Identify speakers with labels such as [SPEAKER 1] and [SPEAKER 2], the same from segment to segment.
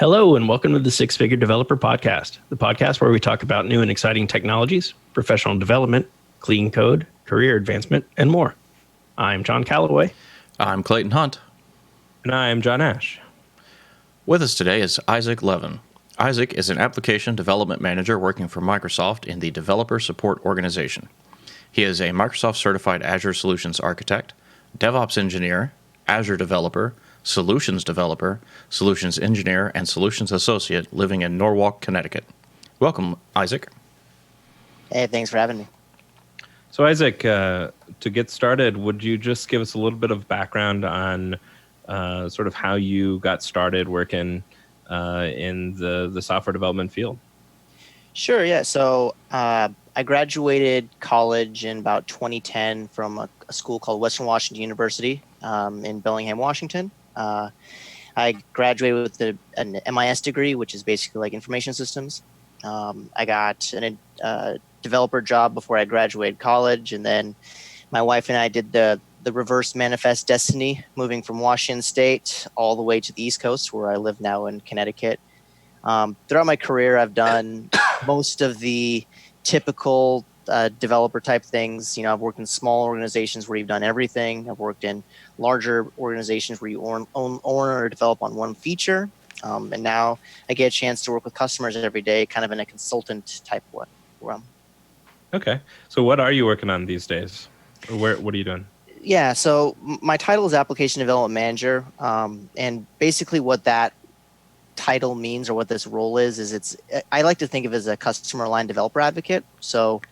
[SPEAKER 1] Hello, and welcome to the Six Figure Developer Podcast, the podcast where we talk about new and exciting technologies, professional development, clean code, career advancement, and more. I'm John Calloway.
[SPEAKER 2] I'm Clayton Hunt.
[SPEAKER 3] And I'm John Ash.
[SPEAKER 2] With us today is Isaac Levin. Isaac is an application development manager working for Microsoft in the Developer Support Organization. He is a Microsoft Certified Azure Solutions Architect, DevOps Engineer, Azure Developer, Solutions Developer, Solutions Engineer, and Solutions Associate living in Norwalk, Connecticut. Welcome, Isaac.
[SPEAKER 4] Hey, thanks for having me.
[SPEAKER 3] So Isaac, to get started, would you just give us a little bit of background on sort of how you got started working in the software development field?
[SPEAKER 4] Sure, yeah. So I graduated college in about 2010 from a school called Western Washington University in Bellingham, Washington. I graduated with an MIS degree, which is basically like information systems. I got a developer job before I graduated college, and then my wife and I did the reverse manifest destiny, moving from Washington State all the way to the East Coast, where I live now in Connecticut. Throughout my career, I've done most of the typical developer type things. You know, I've worked in small organizations where you've done everything. I've worked in larger organizations where you own or develop on one feature. And now I get a chance to work with customers every day, kind of in a consultant type way.
[SPEAKER 3] Okay. So what are you working on these days? Or what are you doing?
[SPEAKER 4] Yeah, so my title is Application Development Manager. And basically what that title means, or what this role is I like to think of it as a customer aligned developer advocate. So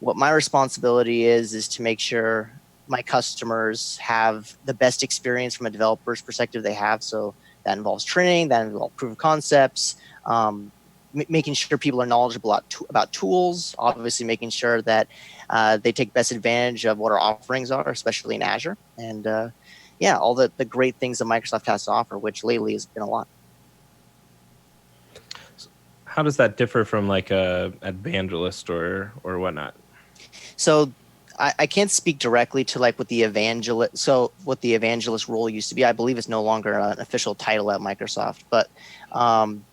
[SPEAKER 4] what my responsibility is to make sure my customers have the best experience from a developer's perspective they have. So that involves training, that involves proof of concepts, making sure people are knowledgeable about tools, obviously making sure that they take best advantage of what our offerings are, especially in Azure. And all the great things that Microsoft has to offer, which lately has been a lot.
[SPEAKER 3] How does that differ from like a evangelist or whatnot?
[SPEAKER 4] So I can't speak directly to like what the evangelist role used to be. I believe it's no longer an official title at Microsoft. But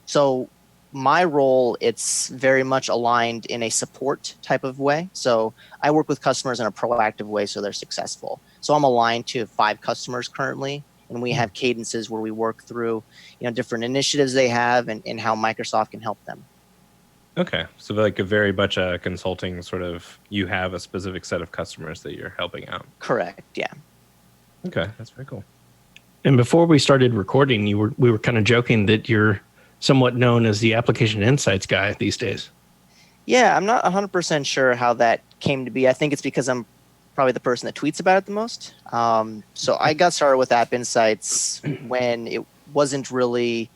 [SPEAKER 4] so my role, it's very much aligned in a support type of way. So I work with customers in a proactive way so they're successful. So I'm aligned to 5 customers currently, and we have cadences where we work through, different initiatives they have and how Microsoft can help them.
[SPEAKER 3] Okay. So like a very much a consulting sort of, you have a specific set of customers that you're helping out.
[SPEAKER 4] Correct. Yeah.
[SPEAKER 3] Okay. That's very cool.
[SPEAKER 1] And before we started recording, we were kind of joking that you're somewhat known as the application insights guy these days.
[SPEAKER 4] Yeah, I'm not 100% sure how that came to be. I think it's because I'm probably the person that tweets about it the most. So I got started with App Insights when it wasn't really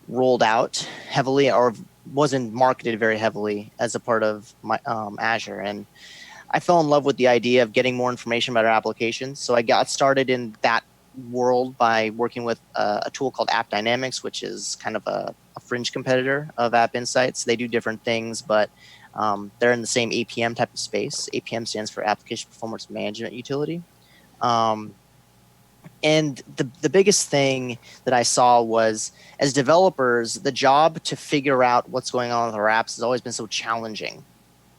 [SPEAKER 4] rolled out heavily or wasn't marketed very heavily as a part of my Azure. And I fell in love with the idea of getting more information about our applications. So I got started in that world by working with a tool called App Dynamics, which is kind of a fringe competitor of App Insights. They do different things, but they're in the same APM type of space. APM stands for Application Performance Management Utility. And the biggest thing that I saw was, as developers, the job to figure out what's going on with our apps has always been so challenging,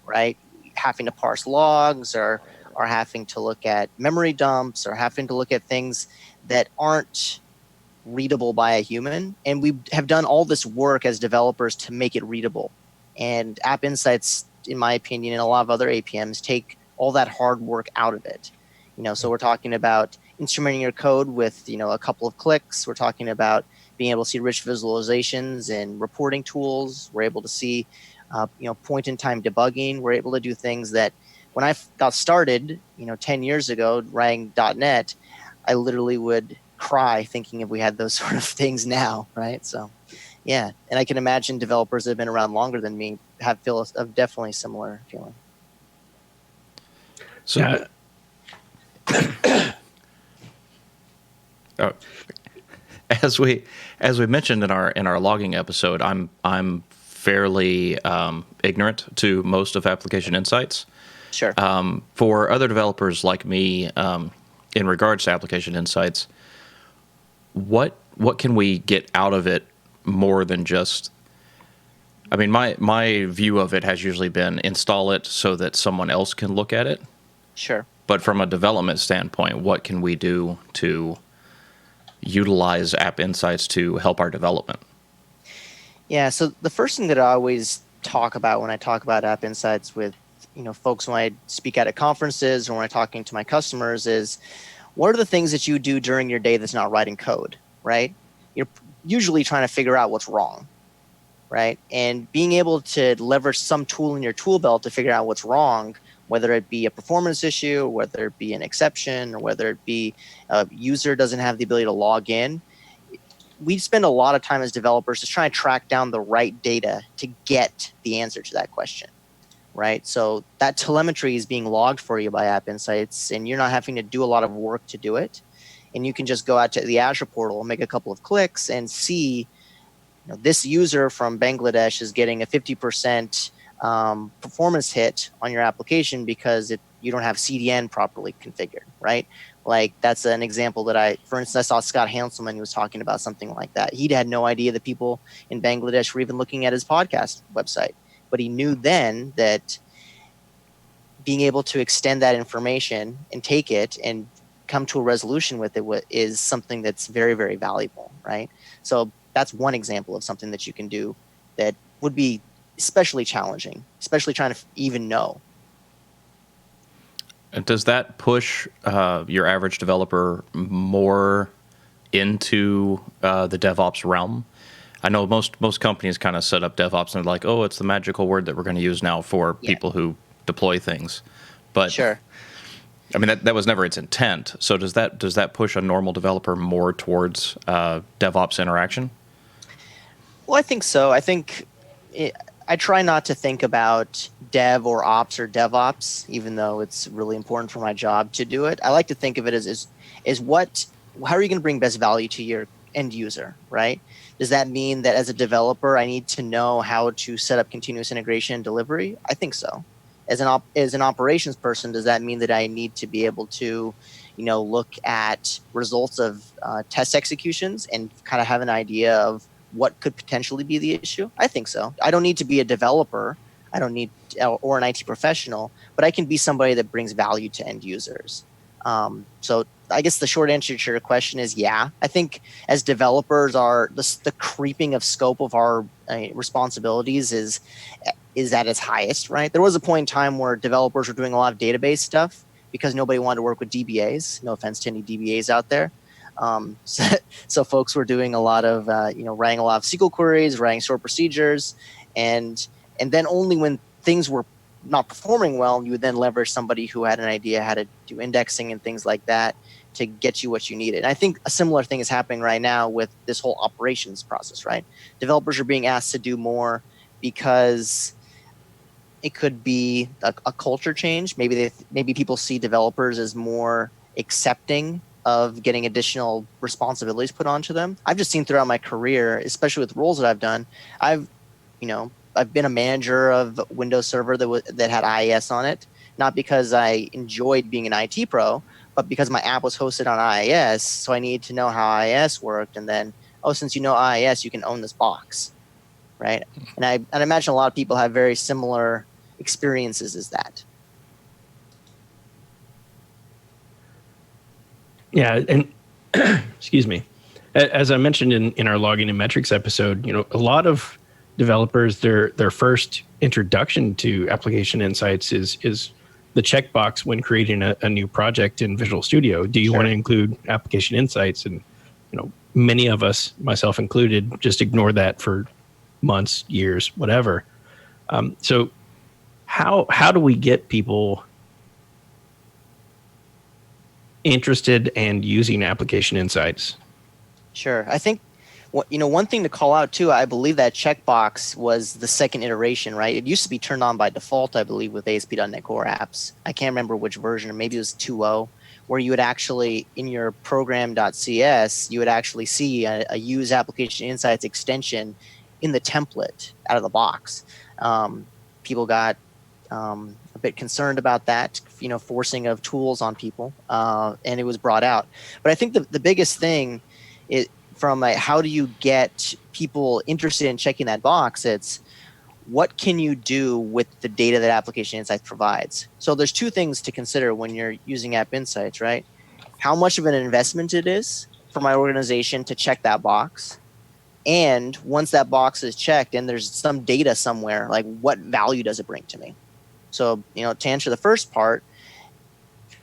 [SPEAKER 4] right? Having to parse logs or having to look at memory dumps or having to look at things that aren't readable by a human. And we have done all this work as developers to make it readable. And App Insights, in my opinion, and a lot of other APMs take all that hard work out of it. So we're talking about instrumenting your code with, a couple of clicks. We're talking about being able to see rich visualizations and reporting tools. We're able to see, point in time debugging. We're able to do things that when I got started, 10 years ago, writing .NET, I literally would cry thinking if we had those sort of things now, right? So, yeah. And I can imagine developers that have been around longer than me feel a definitely similar feeling.
[SPEAKER 2] So,
[SPEAKER 1] Yeah.
[SPEAKER 2] as we mentioned in our logging episode, I'm fairly ignorant to most of Application Insights.
[SPEAKER 4] Sure.
[SPEAKER 2] For other developers like me, in regards to Application Insights, what can we get out of it more than just, I mean, my view of it has usually been install it so that someone else can look at it.
[SPEAKER 4] Sure.
[SPEAKER 2] But from a development standpoint, what can we do to utilize App Insights to help our development?
[SPEAKER 4] Yeah. So the first thing that I always talk about when I talk about App Insights with folks when I speak at conferences or when I'm talking to my customers is, what are the things that you do during your day that's not writing code, right? You're usually trying to figure out what's wrong, right? And being able to leverage some tool in your tool belt to figure out what's wrong, whether it be a performance issue, whether it be an exception, or whether it be a user doesn't have the ability to log in. We spend a lot of time as developers just trying to track down the right data to get the answer to that question, right? So that telemetry is being logged for you by App Insights, and you're not having to do a lot of work to do it. And you can just go out to the Azure portal, make a couple of clicks, and see this user from Bangladesh is getting a 50% performance hit on your application because you don't have CDN properly configured, right? Like that's an example that for instance, I saw Scott Hanselman who was talking about something like that. He had no idea that people in Bangladesh were even looking at his podcast website, but he knew then that being able to extend that information and take it and come to a resolution with it is something that's very, very valuable, right? So that's one example of something that you can do that would be especially challenging, especially trying to even know.
[SPEAKER 2] And does that push your average developer more into the DevOps realm? I know most companies kind of set up DevOps and they're like, oh, it's the magical word that we're going to use now for people who deploy things. But
[SPEAKER 4] sure.
[SPEAKER 2] I mean, that was never its intent. So does that push a normal developer more towards DevOps interaction?
[SPEAKER 4] Well, I think so. I think I try not to think about dev or ops or DevOps, even though it's really important for my job to do it. I like to think of it as how are you going to bring best value to your end user, right? Does that mean that as a developer, I need to know how to set up continuous integration and delivery? I think so. As an operations person, does that mean that I need to be able to, look at results of test executions and kind of have an idea of what could potentially be the issue? I think so. I don't need to be a developer. I don't need or an IT professional, but I can be somebody that brings value to end users. So I guess the short answer to your question is yeah. I think as developers, the creeping of scope of our responsibilities is at its highest, right? There was a point in time where developers were doing a lot of database stuff because nobody wanted to work with DBAs. No offense to any DBAs out there. So folks were doing a lot of, writing a lot of SQL queries, writing stored procedures, and then only when things were not performing well, you would then leverage somebody who had an idea how to do indexing and things like that to get you what you needed. And I think a similar thing is happening right now with this whole operations process, right? Developers are being asked to do more because it could be a culture change. Maybe people see developers as more accepting of getting additional responsibilities put onto them. I've just seen throughout my career, especially with roles that I've done, I've been a manager of Windows Server that had IIS on it, not because I enjoyed being an IT pro, but because my app was hosted on IIS, so I needed to know how IIS worked. And then, since you know IIS, you can own this box, right? And I imagine a lot of people have very similar experiences as that.
[SPEAKER 1] Yeah, and excuse me. As I mentioned in our logging and metrics episode, a lot of developers, their first introduction to application insights is the checkbox when creating a new project in Visual Studio. Do you want to include application insights? And many of us, myself included, just ignore that for months, years, whatever. So how do we get people interested and using application insights?
[SPEAKER 4] Sure. I think one thing to call out too, I believe that checkbox was the second iteration, right? It used to be turned on by default, I believe, with ASP.NET Core apps. I can't remember which version, or maybe it was 2.0, where you would actually, in your program.cs, you would actually see a use application insights extension in the template out of the box. People got a bit concerned about that, forcing of tools on people, and it was brought out. But I think the biggest thing from a, how do you get people interested in checking that box, it's what can you do with the data that Application Insights provides? So there's two things to consider when you're using App Insights, right? How much of an investment it is for my organization to check that box. And once that box is checked and there's some data somewhere, like what value does it bring to me? So, to answer the first part,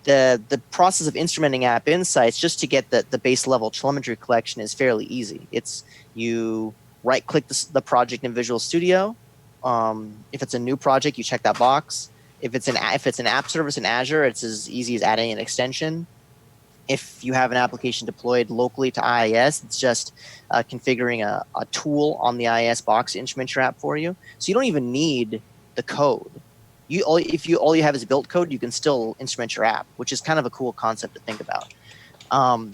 [SPEAKER 4] the process of instrumenting App Insights just to get the base level telemetry collection is fairly easy. It's you right click the project in Visual Studio. If it's a new project, you check that box. If it's an app service in Azure, it's as easy as adding an extension. If you have an application deployed locally to IIS, it's just configuring a tool on the IIS box to instrument your app for you. So you don't even need the code. If all you have is built code, you can still instrument your app, which is kind of a cool concept to think about. And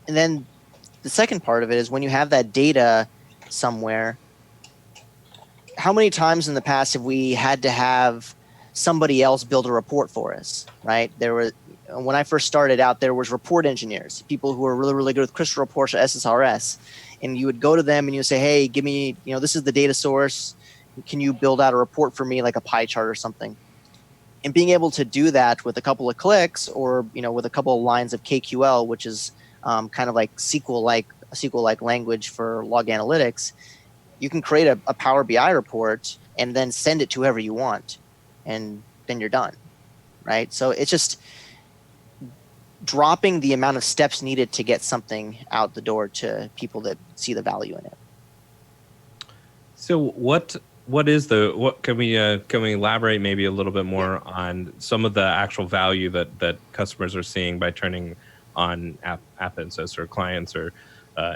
[SPEAKER 4] then the second part of it is when you have that data somewhere, how many times in the past have we had to have somebody else build a report for us, right? When I first started out, there was report engineers, people who were really, really good with Crystal Reports or SSRS. And you would go to them and you would say, hey, give me, this is the data source. Can you build out a report for me, like a pie chart or something? And being able to do that with a couple of clicks or, with a couple of lines of KQL, which is kind of like a SQL-like language for log analytics, you can create a Power BI report and then send it to whoever you want. And then you're done, right? So it's just dropping the amount of steps needed to get something out the door to people that see the value in it.
[SPEAKER 3] So what can we elaborate maybe a little bit more on some of the actual value that customers are seeing by turning on App Insights or clients or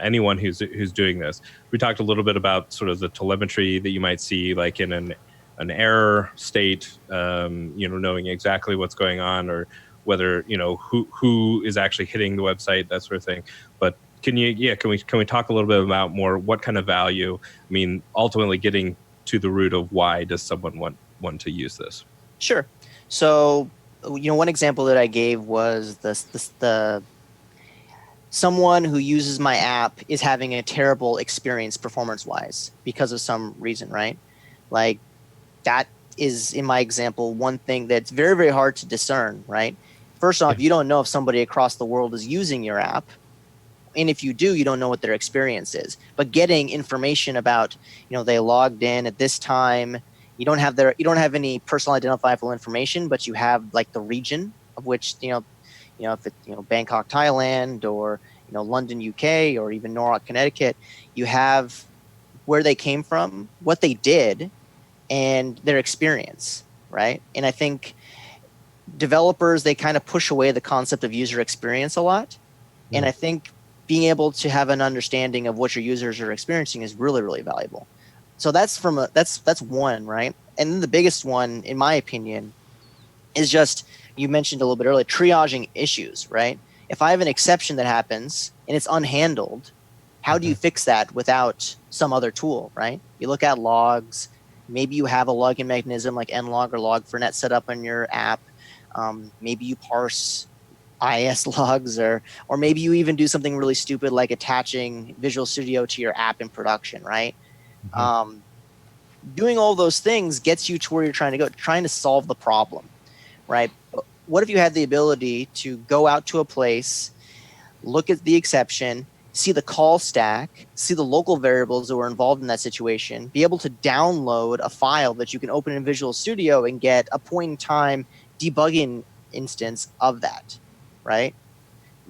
[SPEAKER 3] anyone who's doing this? We talked a little bit about sort of the telemetry that you might see, like in an error state, knowing exactly what's going on, or whether who is actually hitting the website, that sort of thing. But can we talk a little bit about more what kind of value? I mean, ultimately getting to the root of why does someone want to use this?
[SPEAKER 4] Sure. So one example that I gave was the someone who uses my app is having a terrible experience performance-wise because of some reason, right? Like that is, in my example, one thing that's very, very hard to discern, right? First off, you don't know if somebody across the world is using your app. And if you do, you don't know what their experience is. But getting information about, they logged in at this time, you don't have any personal identifiable information, but you have like the region of which, if it's, Bangkok, Thailand, or, London, UK, or even Norwalk, Connecticut, you have where they came from, what they did, and their experience, right? And I think developers, they kind of push away the concept of user experience a lot. And I think being able to have an understanding of what your users are experiencing is really, really valuable. So that's one, right? And then the biggest one, in my opinion, is just, you mentioned a little bit earlier, triaging issues, right? If I have an exception that happens and it's unhandled, how do you fix that without some other tool, right? You look at logs. Maybe you have a login mechanism like nlog or log4net set up on your app. Maybe you parse IIS logs, or maybe you even do something really stupid like attaching Visual Studio to your app in production, right? Doing all those things gets you to where you're trying to go, trying to solve the problem, right? But what if you had the ability to go out to a place, look at the exception, see the call stack, see the local variables that were involved in that situation, be able to download a file that you can open in Visual Studio and get a point in time debugging instance of that, right?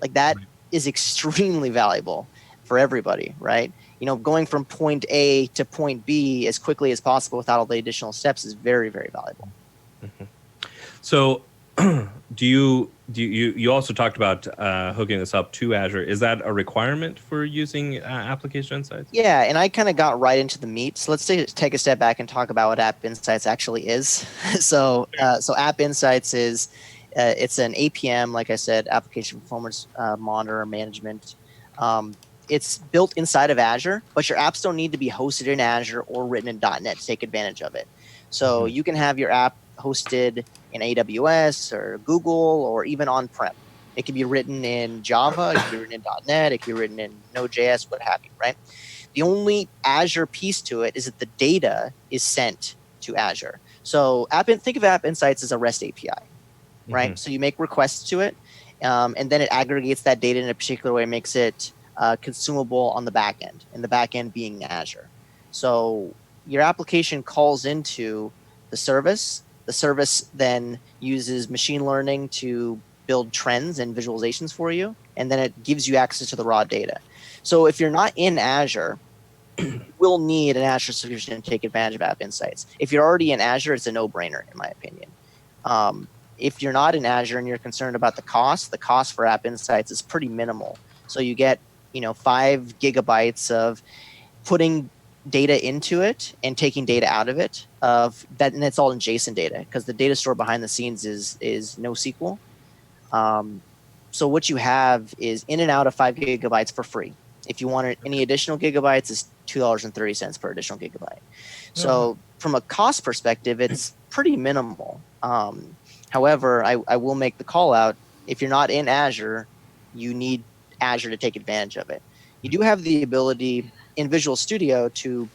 [SPEAKER 4] Like that is extremely valuable for everybody, right? Going from point A to point B as quickly as possible without all the additional steps is very, very valuable.
[SPEAKER 3] So you also talked about hooking this up to Azure. Is that a requirement for using Application Insights?
[SPEAKER 4] Yeah, and I kind of got right into the meat. So let's take a step back and talk about what App Insights actually is. So App Insights is it's an APM, like I said, Application Performance Monitor Management. It's built inside of Azure, but your apps don't need to be hosted in Azure or written in .NET to take advantage of it. So you can have your app hosted in AWS or Google or even on-prem. It can be written in Java, it can be written in .NET, it can be written in Node.js, what have you, right? The only Azure piece to it is that the data is sent to Azure. So think of App Insights as a REST API, right?
[SPEAKER 3] Mhm.
[SPEAKER 4] So you make requests to it, and then it aggregates that data in a particular way, makes it consumable on the back end, and the back end being Azure. So your application calls into the service. The service then uses machine learning to build trends and visualizations for you, and then it gives you access to the raw data. So if you're not in Azure, you will need an Azure subscription to take advantage of App Insights. If you're already in Azure, it's a no-brainer, in my opinion. If you're not in Azure and you're concerned about the cost for App Insights is pretty minimal. So you get 5 gigabytes of putting data into it and taking data out of it, and it's all in JSON data, because the data store behind the scenes is NoSQL. So what you have is in and out of 5 gigabytes for free. If you want any additional gigabytes, it's $2.30 per additional gigabyte. So from a cost perspective, it's pretty minimal. However, I will make the call out. If you're not in Azure, you need Azure to take advantage of it. You do have the ability in Visual Studio to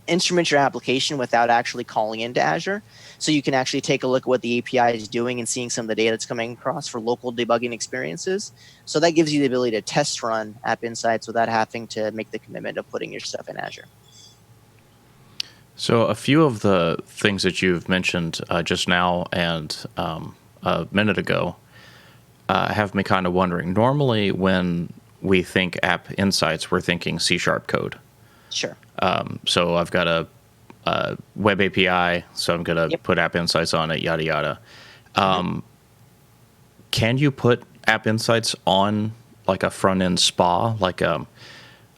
[SPEAKER 4] instrument your application without actually calling into Azure. So you can actually take a look at what the API is doing and seeing some of the data that's coming across for local debugging experiences. So that gives you the ability to test run App Insights without having to make the commitment of putting your stuff in Azure.
[SPEAKER 2] So a few of the things that you've mentioned just now and a minute ago have me kind of wondering. Normally, when we think App Insights, we're thinking C# code.
[SPEAKER 4] Sure.
[SPEAKER 2] So I've got a web API, so I'm going to put App Insights on it, yada, yada. Can you put App Insights on like a front-end SPA? Like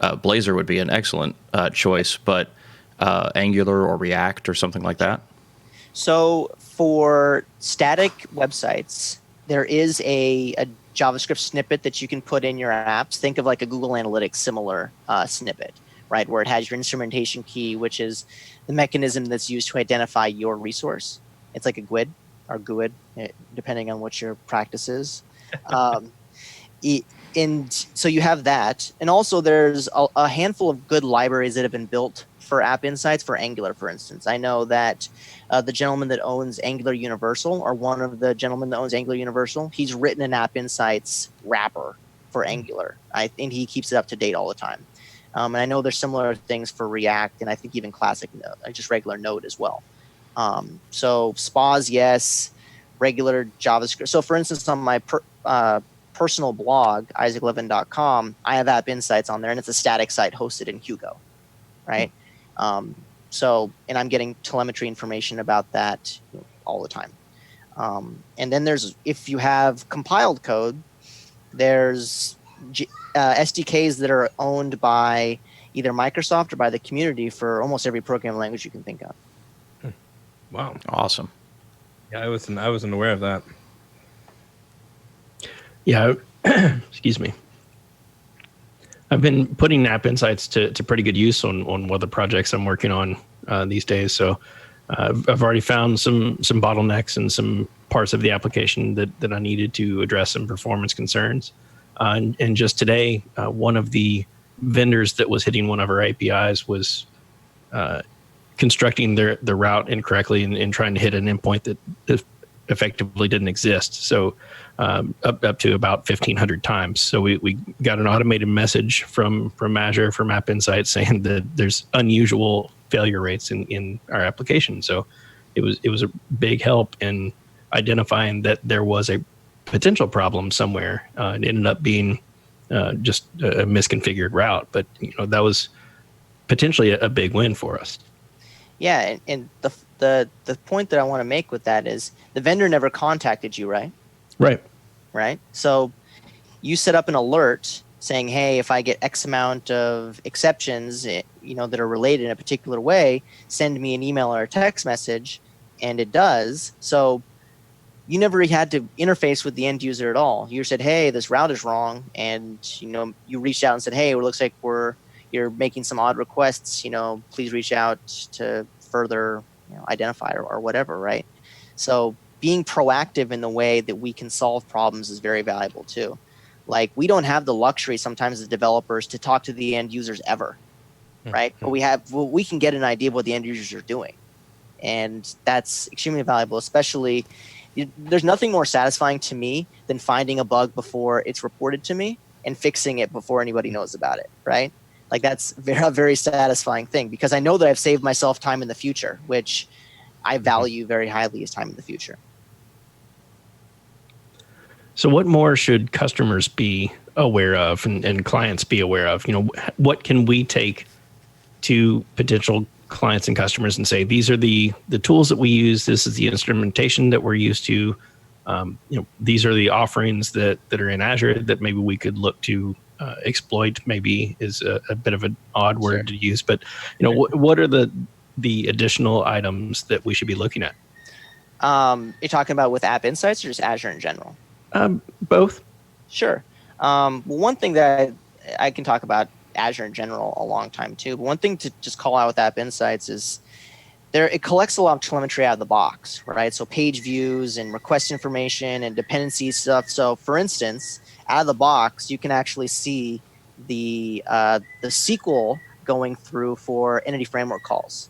[SPEAKER 2] Blazor would be an excellent choice, but Angular or React or something like that?
[SPEAKER 4] So for static websites, there is a JavaScript snippet that you can put in your apps. Think of like a Google Analytics similar snippet, right? Where it has your instrumentation key, which is the mechanism that's used to identify your resource. It's like a GUID or GUID, depending on what your practice is. And so you have that. And also there's a handful of good libraries that have been built for App Insights for Angular, for instance. I know that the gentleman that owns Angular Universal, or one of the gentlemen that owns Angular Universal, he's written an App Insights wrapper for Angular. And he keeps it up to date all the time. And I know there's similar things for React, and I think even classic Node, just regular Node as well. So SPAs, yes, regular JavaScript. So for instance, on my personal blog, isaac11.com, I have App Insights on there, and it's a static site hosted in Hugo, right? And I'm getting telemetry information about that all the time. And then if you have compiled code, there's SDKs that are owned by either Microsoft or by the community for almost every programming language you can think of.
[SPEAKER 3] Wow.
[SPEAKER 2] Awesome.
[SPEAKER 3] Yeah, I wasn't aware of that.
[SPEAKER 1] Yeah, excuse me. I've been putting App Insights to pretty good use on one of the projects I'm working on these days. So I've already found some bottlenecks and some parts of the application that I needed to address some performance concerns. And just today, one of the vendors that was hitting one of our APIs was constructing the route incorrectly and trying to hit an endpoint that effectively didn't exist. So up to about 1,500 times. So we got an automated message from Azure, from App Insights, saying that there's unusual failure rates in our application. So it was a big help in identifying that there was a potential problem somewhere. It ended up being just a misconfigured route, but that was potentially a big win for us.
[SPEAKER 4] Yeah, and the point that I want to make with that is the vendor never contacted you, right? Right. So you set up an alert saying, hey, if I get X amount of exceptions, that are related in a particular way, send me an email or a text message, and it does. So you never had to interface with the end user at all. You said, hey, this route is wrong, and you reached out and said, hey, it looks like you're making some odd requests. Please reach out to further identify or whatever, right? So being proactive in the way that we can solve problems is very valuable too. Like we don't have the luxury sometimes as developers to talk to the end users ever, right? But we can get an idea of what the end users are doing, and that's extremely valuable. Especially, there's nothing more satisfying to me than finding a bug before it's reported to me and fixing it before anybody knows about it, right? Like that's a very satisfying thing because I know that I've saved myself time in the future, which I value very highly as time in the future.
[SPEAKER 1] So what more should customers be aware of and clients be aware of? What can we take to potential clients and customers and say, these are the tools that we use. This is the instrumentation that we're used to. These are the offerings that are in Azure that maybe we could look to exploit. Maybe is a bit of an odd word to use, but what are the additional items that we should be looking at?
[SPEAKER 4] You're talking about with App Insights or just Azure in general?
[SPEAKER 1] Both.
[SPEAKER 4] Sure. One thing that I can talk about Azure in general a long time too, but one thing to just call out with App Insights is it collects a lot of telemetry out of the box, right? So page views and request information and dependency stuff. So for instance, out of the box, you can actually see the SQL going through for Entity Framework calls.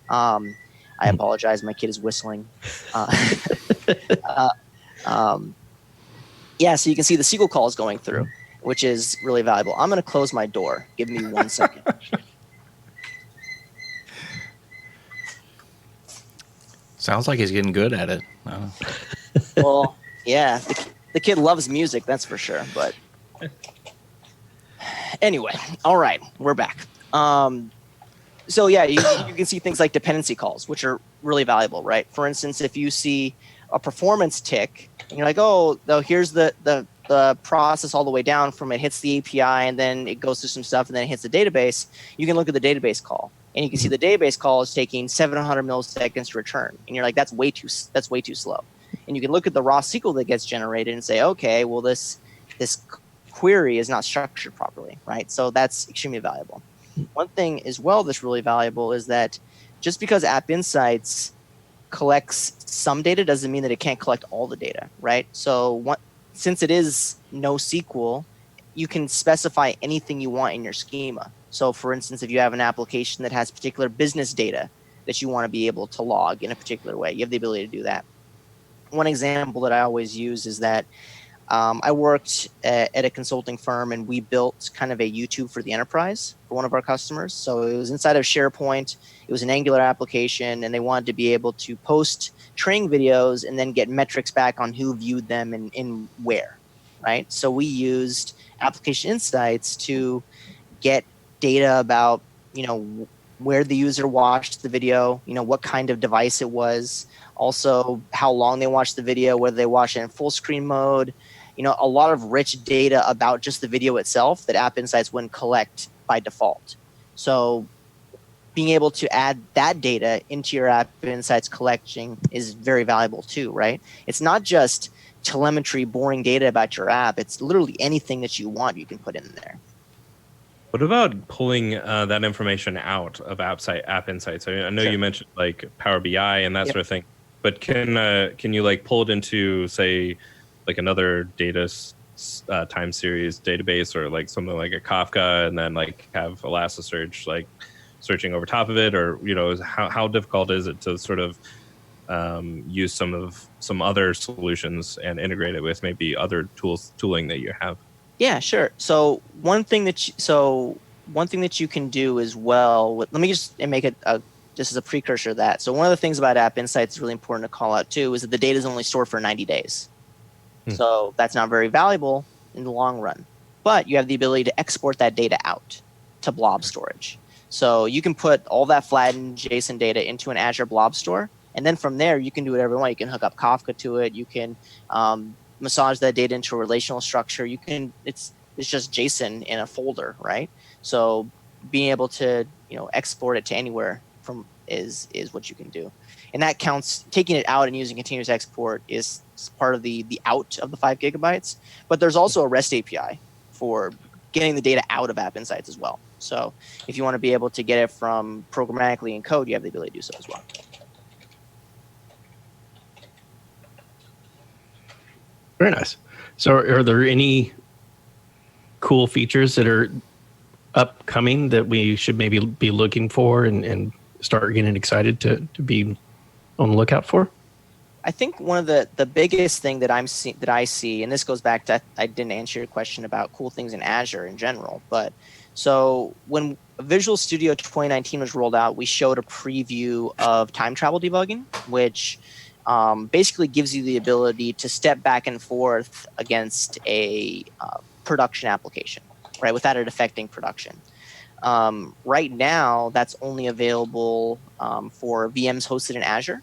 [SPEAKER 4] I apologize, my kid is whistling. Yeah, so you can see the SQL calls going through, which is really valuable. I'm going to close my door. Give me 1 second.
[SPEAKER 2] Sounds like he's getting good at it.
[SPEAKER 4] Well, yeah, the kid loves music, that's for sure. But anyway, all right, we're back. So yeah, you can see things like dependency calls, which are really valuable, right? For instance, if you see a performance tick, and you're like, oh, here's the process all the way down from it hits the API and then it goes through some stuff and then it hits the database, you can look at the database call and you can see the database call is taking 700 milliseconds to return. And you're like, that's way too slow. And you can look at the raw SQL that gets generated and say, okay, well, this query is not structured properly, right? So that's extremely valuable. One thing as well that's really valuable is that just because App Insights collects some data doesn't mean that it can't collect all the data, right? So since it is NoSQL, you can specify anything you want in your schema. So for instance, if you have an application that has particular business data that you want to be able to log in a particular way, you have the ability to do that. One example that I always use is that I worked at a consulting firm and we built kind of a YouTube for the enterprise for one of our customers. So it was inside of SharePoint. It was an Angular application and they wanted to be able to post training videos and then get metrics back on who viewed them and in where, right? So we used Application Insights to get data about, where the user watched the video, what kind of device it was, also how long they watched the video, whether they watched it in full screen mode, a lot of rich data about just the video itself that App Insights wouldn't collect by default. So being able to add that data into your App Insights collection is very valuable too, right? It's not just telemetry, boring data about your app. It's literally anything that you want you can put in there.
[SPEAKER 3] What about pulling that information out of App Insights? I know you mentioned like Power BI and that sort of thing, but can you like pull it into, say, like another data time series database or like something like a Kafka and then like have Elasticsearch like searching over top of it? Or how difficult is it to sort of use some other solutions and integrate it with maybe other tooling that you have?
[SPEAKER 4] Yeah, sure. So one thing that you can do as well. Let me just make it just as a precursor to that. So one of the things about App Insights is really important to call out too is that the data is only stored for 90 days. So that's not very valuable in the long run. But you have the ability to export that data out to blob storage. So you can put all that flattened JSON data into an Azure Blob Store, and then from there you can do whatever you want. You can hook up Kafka to it. You can massage that data into a relational structure. It's just JSON in a folder, right? So being able to export it to anywhere from is what you can do, and that counts. Taking it out and using continuous export is part of the out of the 5 gigabytes. But there's also a REST API for getting the data out of App Insights as well. So if you want to be able to get it from programmatically in code, you have the ability to do so as well.
[SPEAKER 1] Very nice. So are there any cool features that are upcoming that we should maybe be looking for and start getting excited to be on the lookout for?
[SPEAKER 4] I think one of the biggest thing that I see, and this goes back to, I didn't answer your question about cool things in Azure in general, but so when Visual Studio 2019 was rolled out, we showed a preview of time travel debugging, which basically gives you the ability to step back and forth against a production application, right, without it affecting production. Right now, that's only available for VMs hosted in Azure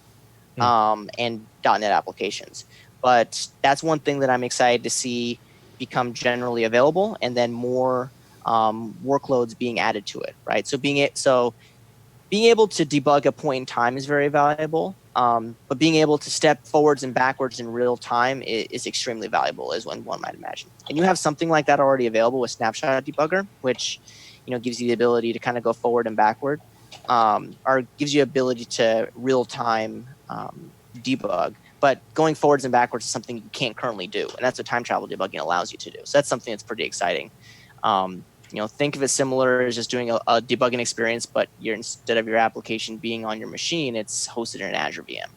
[SPEAKER 4] and .NET applications. But that's one thing that I'm excited to see become generally available, and then more workloads being added to it, right? So being able to debug a point in time is very valuable, but being able to step forwards and backwards in real time is extremely valuable, as one might imagine. And you have something like that already available with Snapshot Debugger, which gives you the ability to kind of go forward and backward, or gives you ability to real time debug. But going forwards and backwards is something you can't currently do, and that's what time travel debugging allows you to do. So that's something that's pretty exciting. Think of it similar as just doing a debugging experience, but instead of your application being on your machine, it's hosted in an Azure VM.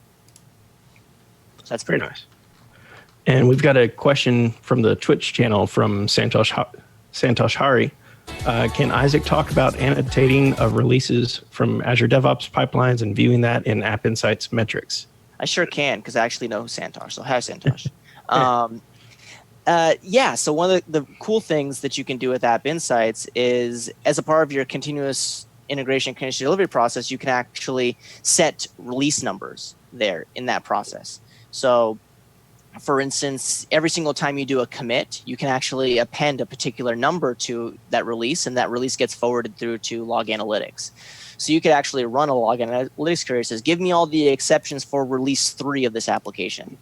[SPEAKER 4] So that's pretty
[SPEAKER 1] nice. And we've got a question from the Twitch channel from Santosh Hari. Can Isaac talk about annotating of releases from Azure DevOps pipelines and viewing that in App Insights metrics?
[SPEAKER 4] I sure can, because I actually know Santosh. So hi, Santosh. So one of the cool things that you can do with App Insights is, as a part of your continuous integration, continuous delivery process, you can actually set release numbers there in that process. So, for instance, every single time you do a commit, you can actually append a particular number to that release, and that release gets forwarded through to Log Analytics. So you could actually run a Log Analytics query that says, give me all the exceptions for release 3 of this application,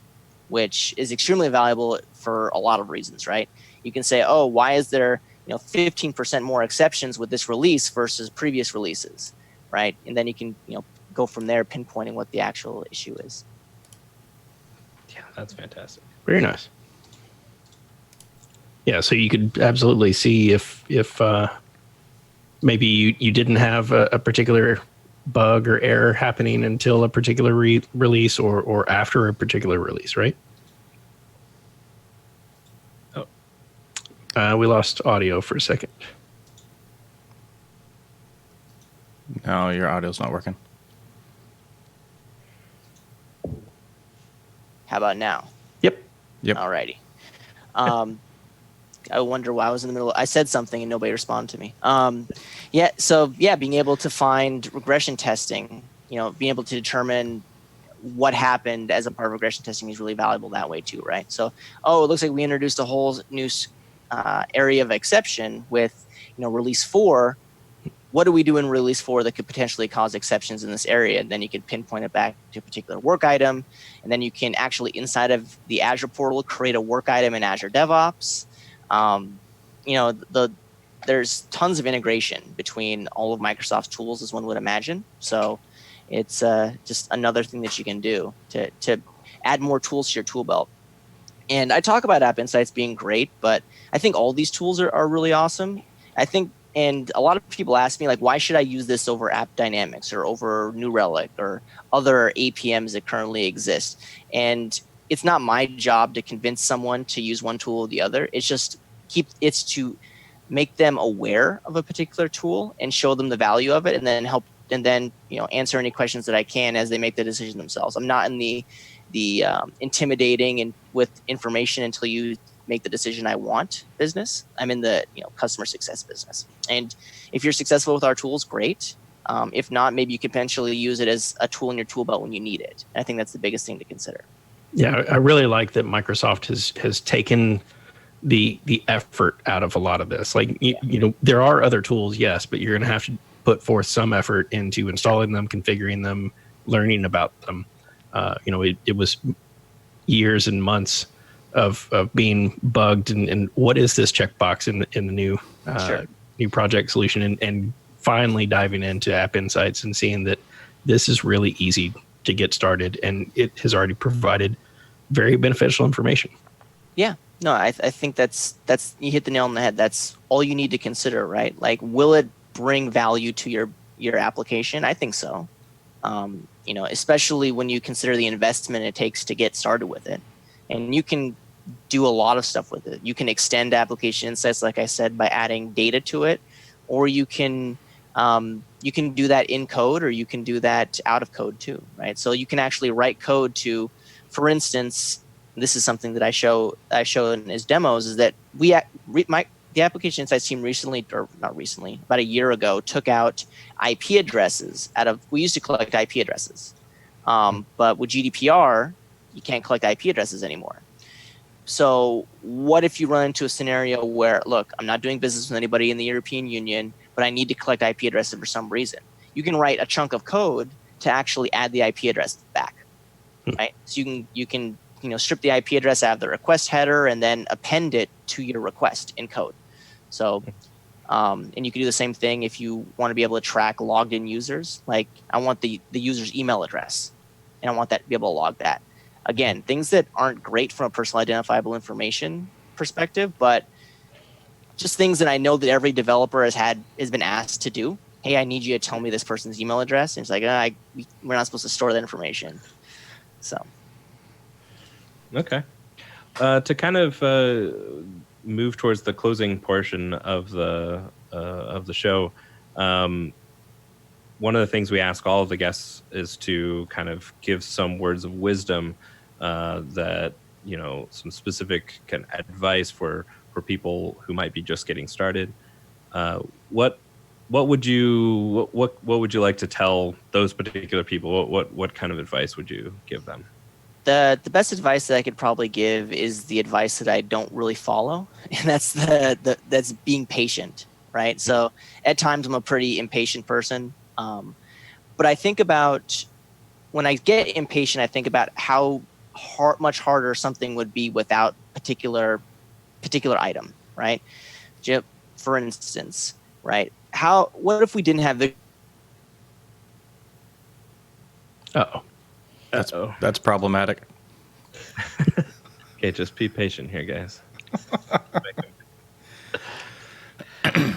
[SPEAKER 4] which is extremely valuable for a lot of reasons, right? You can say, oh, why is there 15% more exceptions with this release versus previous releases, right? And then you can go from there, pinpointing what the actual issue is.
[SPEAKER 3] Yeah, that's fantastic.
[SPEAKER 1] Very nice. Yeah, so you could absolutely see if maybe you didn't have a particular bug or error happening until a particular release or after a particular release, right? Oh, we lost audio for a second.
[SPEAKER 2] No, your audio's not working.
[SPEAKER 4] How about now?
[SPEAKER 1] Yep.
[SPEAKER 4] Alrighty. I wonder why I was in the middle. I said something and nobody responded to me. Being able to find regression testing, being able to determine what happened as a part of regression testing is really valuable that way too, right? So, it looks like we introduced a whole new area of exception with, release 4. What do we do in release 4 that could potentially cause exceptions in this area? And then you can pinpoint it back to a particular work item, and then you can actually, inside of the Azure portal, create a work item in Azure DevOps. There's tons of integration between all of Microsoft's tools, as one would imagine. So it's just another thing that you can do to add more tools to your tool belt. And I talk about App Insights being great, but I think all these tools are really awesome. And a lot of people ask me, like, why should I use this over App Dynamics or over New Relic or other APMs that currently exist? And it's not my job to convince someone to use one tool or the other. It's to make them aware of a particular tool and show them the value of it, and then answer any questions that I can as they make the decision themselves. I'm not in the intimidating and with information until you make the decision I want business. I'm in the customer success business. And if you're successful with our tools, great. If not, maybe you could potentially use it as a tool in your tool belt when you need it. And I think that's the biggest thing to consider.
[SPEAKER 1] Yeah, I really like that Microsoft has taken the effort out of a lot of this. Like, there are other tools, yes, but you're going to have to put forth some effort into installing them, configuring them, learning about them. It was years and months of being bugged and what is this checkbox in the new new project solution, and finally diving into App Insights and seeing that this is really easy to get started, and it has already provided very beneficial information.
[SPEAKER 4] Yeah, no, I think that's you hit the nail on the head. That's all you need to consider, right? Like, will it bring value to your application? I think so. Especially when you consider the investment it takes to get started with it, and you can do a lot of stuff with it. You can extend application insights, like I said, by adding data to it, or you can do that in code, or you can do that out of code too, right? So you can actually write code to, for instance, this is something that I show in his demos, is that the application insights team recently, or not recently, about a year ago, took out IP addresses we used to collect IP addresses, but with GDPR, you can't collect IP addresses anymore. So what if you run into a scenario where, look, I'm not doing business with anybody in the European Union, but I need to collect IP addresses for some reason? You can write a chunk of code to actually add the IP address back, right? So you can strip the IP address out of the request header and then append it to your request in code. So, and you can do the same thing if you want to be able to track logged in users. Like, I want the user's email address, and I want that to be able to log that. Again, things that aren't great from a personal identifiable information perspective, but just things that I know that every developer has been asked to do. Hey, I need you to tell me this person's email address. And it's like, we're not supposed to store that information. So.
[SPEAKER 3] Okay. To kind of move towards the closing portion of the show, one of the things we ask all of the guests is to kind of give some words of wisdom, that some specific kind of advice for people who might be just getting started. What would you like to tell those particular people? What kind of advice would you give them?
[SPEAKER 4] The best advice that I could probably give is the advice that I don't really follow, and that's that's being patient, right? So at times I'm a pretty impatient person, but I think about, when I get impatient, I think about how much harder something would be without particular item, right? For instance, right? What if we didn't have the
[SPEAKER 2] That's problematic.
[SPEAKER 3] Okay, just be patient here, guys.
[SPEAKER 2] It's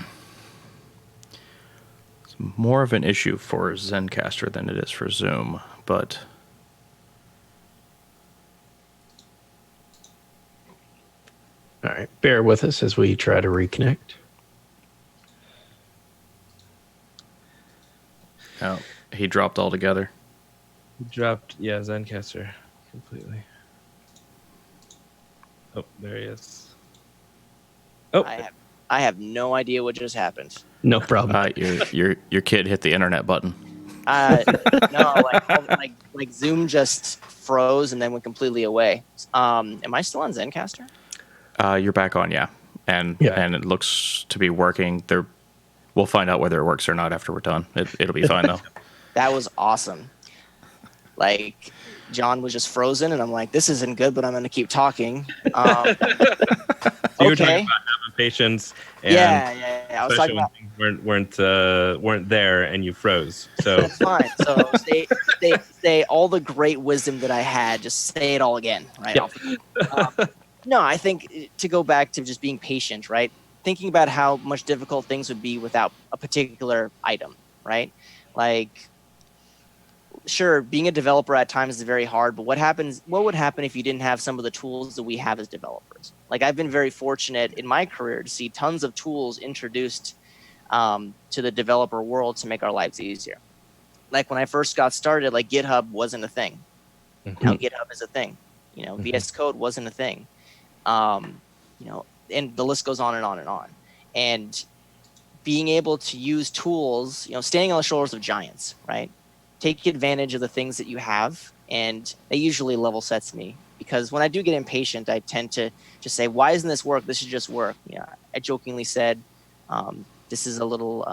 [SPEAKER 2] more of an issue for Zencastr than it is for Zoom, but
[SPEAKER 1] All right, bear with us as we try to reconnect.
[SPEAKER 2] oh, he dropped altogether.
[SPEAKER 3] Dropped, Zencastr completely. Oh, there he is. Oh,
[SPEAKER 4] I have no idea what just happened.
[SPEAKER 1] No problem.
[SPEAKER 2] Your kid hit the internet button.
[SPEAKER 4] No, like Zoom just froze and then went completely away. Am I still on Zencastr?
[SPEAKER 2] You're back on, and it looks to be working. We'll find out whether it works or not after we're done. It'll be fine though.
[SPEAKER 4] That was awesome. Like, John was just frozen, and I'm like, this isn't good, but I'm going to keep talking.
[SPEAKER 3] So you were talking
[SPEAKER 4] Okay.
[SPEAKER 3] about having patience, and
[SPEAKER 4] Yeah. I was
[SPEAKER 3] especially
[SPEAKER 4] talking about.
[SPEAKER 3] when things weren't there and you froze. So
[SPEAKER 4] That's fine. So say all the great wisdom that I had. Just say it all again, right? No, I think to go back to just being patient, right? Thinking about how much difficult things would be without a particular item, right? Like, sure, being a developer at times is very hard, but what would happen if you didn't have some of the tools that we have as developers? Like, I've been very fortunate in my career to see tons of tools introduced to the developer world to make our lives easier. Like, when I first got started, like, GitHub wasn't a thing. Now GitHub is a thing. VS Code wasn't a thing. And the list goes on and on and on. And being able to use tools, standing on the shoulders of giants, right? Take advantage of the things that you have, and that usually level sets me, because when I do get impatient, I tend to just say, why isn't this work? This should just work. I jokingly said, this is a little,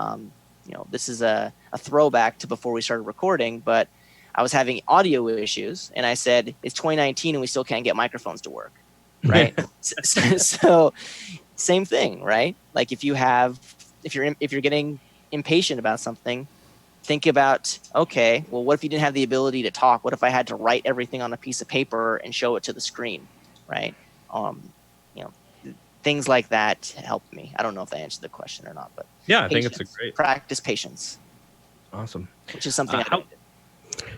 [SPEAKER 4] this is a throwback to before we started recording, but I was having audio issues, and I said, it's 2019 and we still can't get microphones to work, right? So same thing, right? Like, if you're getting impatient about something, think about, okay, well, what if you didn't have the ability to talk? What if I had to write everything on a piece of paper and show it to the screen, right? things like that helped me. I don't know if I answered the question or not, but
[SPEAKER 3] Yeah, I think it's a great,
[SPEAKER 4] practice patience,
[SPEAKER 3] awesome.
[SPEAKER 4] which is something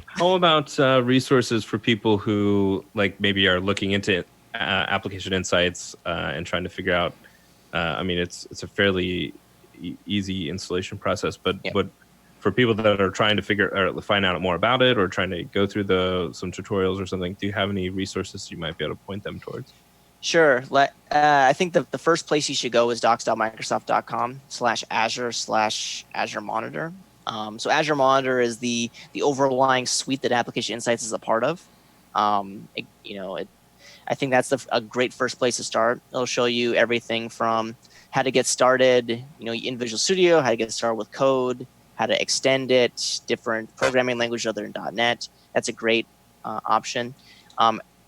[SPEAKER 3] How about resources for people who like maybe are looking into application insights and trying to figure out? I mean, it's a fairly easy installation process, but
[SPEAKER 4] Yep.
[SPEAKER 3] but for people that are trying to find out more about it or trying to go through some tutorials or something, do you have any resources you might be able to point them towards?
[SPEAKER 4] Sure. I think the first place you should go is docs.microsoft.com/Azure/Azure Monitor. So Azure Monitor is the overlying suite that Application Insights is a part of. I think that's a great first place to start. It'll show you everything from how to get started, in Visual Studio, how to get started with code, how to extend it, different programming languages other than .NET. That's a great option.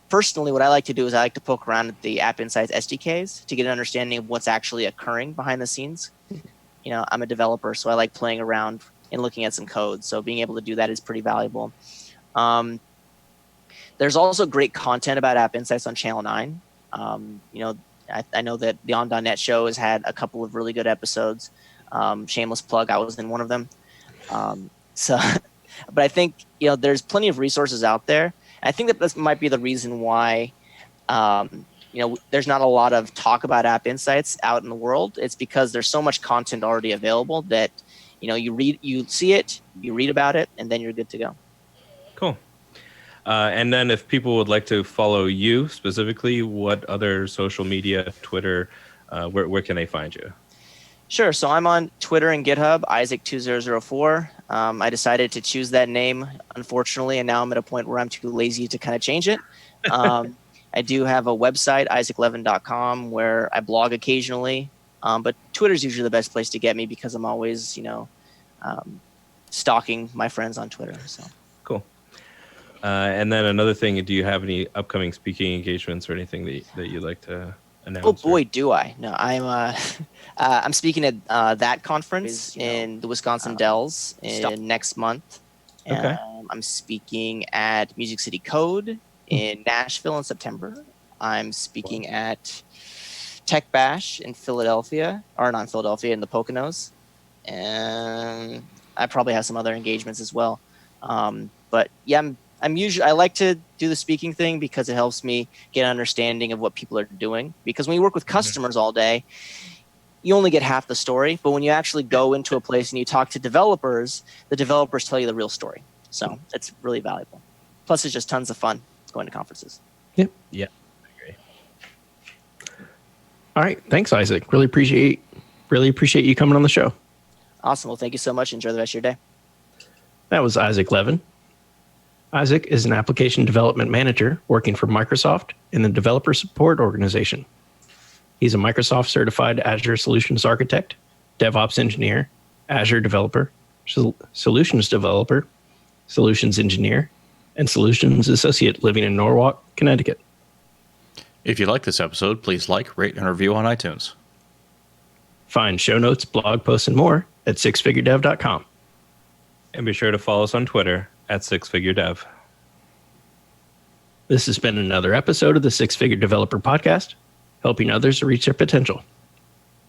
[SPEAKER 4] Personally, what I like to do is I like to poke around at the App Insights SDKs to get an understanding of what's actually occurring behind the scenes. I'm a developer, so I like playing around and looking at some code. So being able to do that is pretty valuable. There's also great content about App Insights on Channel 9. I know that the On.NET show has had a couple of really good episodes. Shameless plug, I was in one of them. But I think, there's plenty of resources out there. I think that this might be the reason why, there's not a lot of talk about App Insights out in the world. It's because there's so much content already available that, you see it, you read about it, and then you're good to go.
[SPEAKER 3] Cool. And then if people would like to follow you specifically, what other social media, Twitter, where can they find you?
[SPEAKER 4] Sure. So I'm on Twitter and GitHub, Isaac2004. I decided to choose that name, unfortunately, and now I'm at a point where I'm too lazy to kind of change it. I do have a website, isaac11.com, where I blog occasionally. But Twitter's usually the best place to get me because I'm always, stalking my friends on Twitter. So
[SPEAKER 3] Cool. And then another thing, do you have any upcoming speaking engagements or anything that you'd like to announce?
[SPEAKER 4] Oh boy, do I! No, I'm speaking at that conference in the Wisconsin Dells next month.
[SPEAKER 3] Okay.
[SPEAKER 4] I'm speaking at Music City Code in Nashville in September. I'm speaking at Tech Bash in Philadelphia, or not in Philadelphia, in the Poconos, and I probably have some other engagements as well. But yeah, I like to do the speaking thing because it helps me get an understanding of what people are doing. Because when you work with customers all day, you only get half the story. But when you actually go into a place and you talk to developers, the developers tell you the real story. So it's really valuable. Plus, it's just tons of fun going to conferences.
[SPEAKER 1] Yep.
[SPEAKER 3] Yeah, I agree.
[SPEAKER 1] All right. Thanks, Isaac. Really appreciate you coming on the show.
[SPEAKER 4] Awesome. Well, thank you so much. Enjoy the rest of your day.
[SPEAKER 1] That was Isaac Levin. Isaac is an application development manager working for Microsoft in the developer support organization. He's a Microsoft certified Azure solutions architect, DevOps engineer, Azure developer, solutions developer, solutions engineer, and solutions associate living in Norwalk, Connecticut.
[SPEAKER 2] If you like this episode, please like, rate, and review on iTunes.
[SPEAKER 1] Find show notes, blog posts, and more at sixfiguredev.com.
[SPEAKER 3] And be sure to follow us on Twitter at SixFigureDev.
[SPEAKER 1] This has been another episode of the Six Figure Developer Podcast, helping others reach their potential.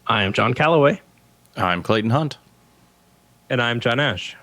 [SPEAKER 1] I am John Calloway.
[SPEAKER 2] I'm Clayton Hunt.
[SPEAKER 3] And I'm John Ash.